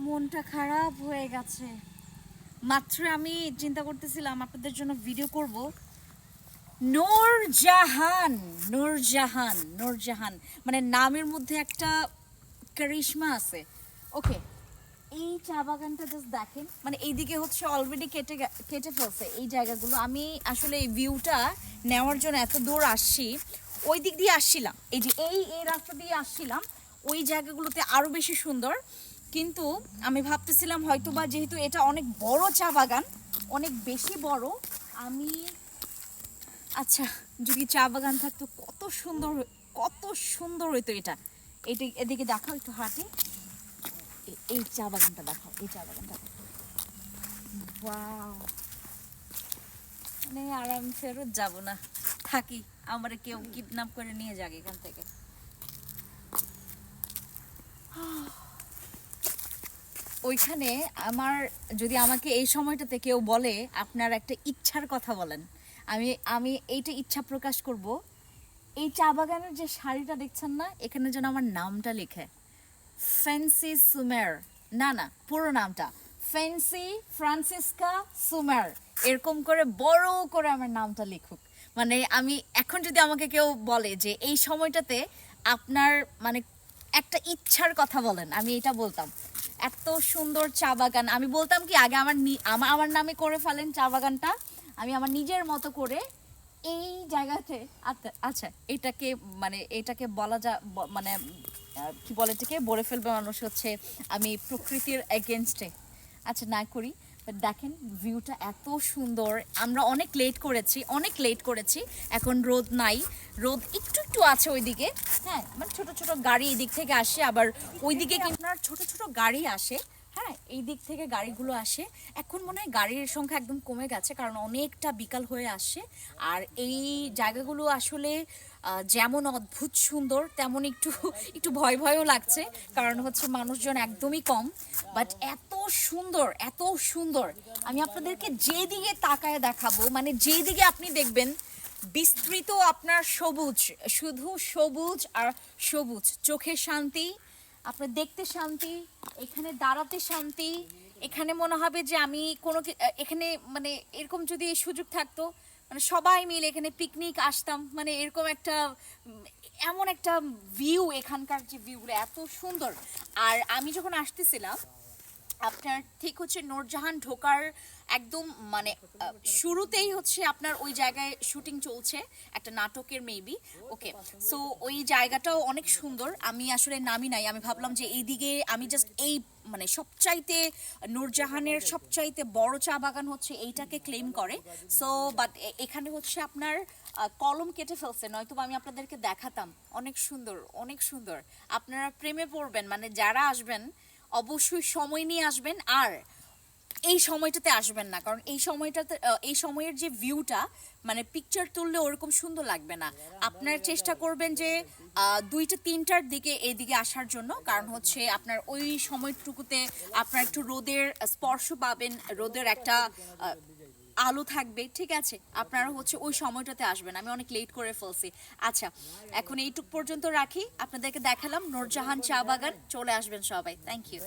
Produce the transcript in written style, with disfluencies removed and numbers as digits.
মনটা খারাপ হয়ে গেছে। মাত্র আমি চিন্তা করতেছিলাম আপনাদের জন্য ভিডিও করব। নূরজাহান, নূরজাহান, নূরজাহান, মানে নামের মধ্যে একটা কারিশমা আছে। ওকে, এই চা বাগানটা জাস্ট দেখেন, মানে এইদিকে হচ্ছে অলরেডি কেটে ফেলছে এই জায়গাগুলো। আমি আসলে এই ভিউটা নেওয়ার জন্য এত দূর আসছি, ওই দিক দিয়ে আসছিলাম, এই যে এই রাস্তা দিয়ে আসছিলাম, ওই জায়গাগুলোতে আরও বেশি সুন্দর। কিন্তু আমি ভাবতেছিলাম হয়তোবা যেহেতু এটা অনেক বড় চা বাগান, অনেক বেশি বড়, আমি আচ্ছা যদি চা বাগান থাকতো কত সুন্দর, কত সুন্দর হইতো এটা। এটা এদিকে দেখাও একটু হাঁটি, এই চা বাগানটা দেখাও, এই চা বাগানটা ওয়াও। মানে আর আমি ফেরত যাব না, থাকি, আমার কেউ কিডন্যাপ করে নিয়ে যাক এখান থেকে। ওইখানে আমার, যদি আমাকে এই সময়টাতে কেউ বলে আপনার একটা ইচ্ছার কথা বলেন, আমি আমি এইটা ইচ্ছা প্রকাশ করব, এই চা বাগানের যে শাড়িটা দেখছেন না, এখানে যেন আমার নামটা লিখে, ফ্যান্সি সুমের, না না পুরো নামটা ফ্যান্সি ফ্রান্সিসকা সুমের, এরকম করে বড় করে আমার নামটা লিখুক। মানে আমি এখন যদি আমাকে কেউ বলে যে এই সময়টাতে আপনার মানে একটা ইচ্ছার কথা বলেন, আমি এটা বলতাম। এত সুন্দর চা বাগান, আমি বলতাম কি আগে আমার নামে করে ফেলেন চা বাগানটা, আমি আমার নিজের মতো করে এই জায়গাতে। আচ্ছা আচ্ছা, এটাকে মানে এটাকে বলা মানে কি বলে, এটাকে বলে ফেলবে মানুষ হচ্ছে আমি প্রকৃতির এগেনস্টে। আচ্ছা না করি, বাট দেখেন ভিউটা এত সুন্দর। আমরা অনেক লেট করেছি, অনেক লেট করেছি, এখন রোদ নাই, রোদ একটু একটু আছে ওইদিকে। হ্যাঁ, মানে ছোট ছোট গাড়ি এই দিক থেকে আসে, আবার ওইদিকে কিন্তু আপনার ছোট ছোট গাড়ি আসে। হ্যাঁ, এই দিক থেকে গাড়িগুলো আসে। এখন মনে হয় গাড়ির সংখ্যা একদম কমে গেছে, কারণ অনেকটা বিকাল হয়ে আসে। আর এই জায়গাগুলো আসলে যেমন অদ্ভুত সুন্দর, তেমন একটু একটু ভয় ভয়ও লাগছে, কারণ হচ্ছে মানুষজন একদমই কম। বাট এত সুন্দর, এত সুন্দর, আমি আপনাদেরকে যেদিকে তাকায় দেখাবো, মানে যেদিকে আপনি দেখবেন বিস্তৃত আপনার সবুজ, শুধু সবুজ আর সবুজ, চোখে শান্তি, আপনার দেখতে শান্তি, এখানে দাঁড়াতে শান্তি। এখানে মনে হবে যে আমি এখানে মানে এরকম যদি সুযোগ থাকতো, মানে সবাই মিলে এখানে পিকনিক আসতাম, মানে এরকম একটা এমন একটা ভিউ, এখানকার যে ভিউগুলো এত সুন্দর। আর আমি যখন আসতেছিলাম, আপনার ঠিক হচ্ছে নূরজাহান ঢোকার একদম মানে শুরুতেই হচ্ছে আপনার ওই জায়গায় শুটিং চলছে একটা নাটকের মেবি। ওকে, সো ওই জায়গাটাও অনেক সুন্দর। আমি আসলে নামি নাই, আমি ভাবলাম যে এইদিকে আমি জাস্ট এই মানে সবচাইতে নূরজাহানের সবচাইতে বড় চা বাগান হচ্ছে এইটাকে ক্লেম করে। সো বাট এখানে হচ্ছে আপনার কলম কেটে ফেলছে, নয়তো আমি আপনাদেরকে দেখাতাম। অনেক সুন্দর, অনেক সুন্দর, আপনারা প্রেমে পড়বেন, মানে যারা আসবেন অবশ্যই সময় নিয়ে আসবেন। আর এই সময়টাতে আসবেন না, কারণ এই সময়টাতে এই সময়ের যে ভিউটা, মানে পিকচার তুললে ওরকম সুন্দর লাগবে না। আপনার চেষ্টা করবেন যে 2টা-3টার দিকে এইদিকে আসার জন্য, কারণ হচ্ছে আপনার ওই সময়টুকুতে আপনার একটু রোদের স্পর্শ পাবেন, রোদের একটা আলো থাকবে, ঠিক আছে? আপনারা হচ্ছে ওই সময়টাতে আসবেন, আমি অনেক লেট করে ফেলছি। আচ্ছা, এখন এইটুক পর্যন্ত রাখি, আপনাদেরকে দেখালাম নূরজাহান চা বাগান, চলে আসবেন সবাই, থ্যাংক ইউ।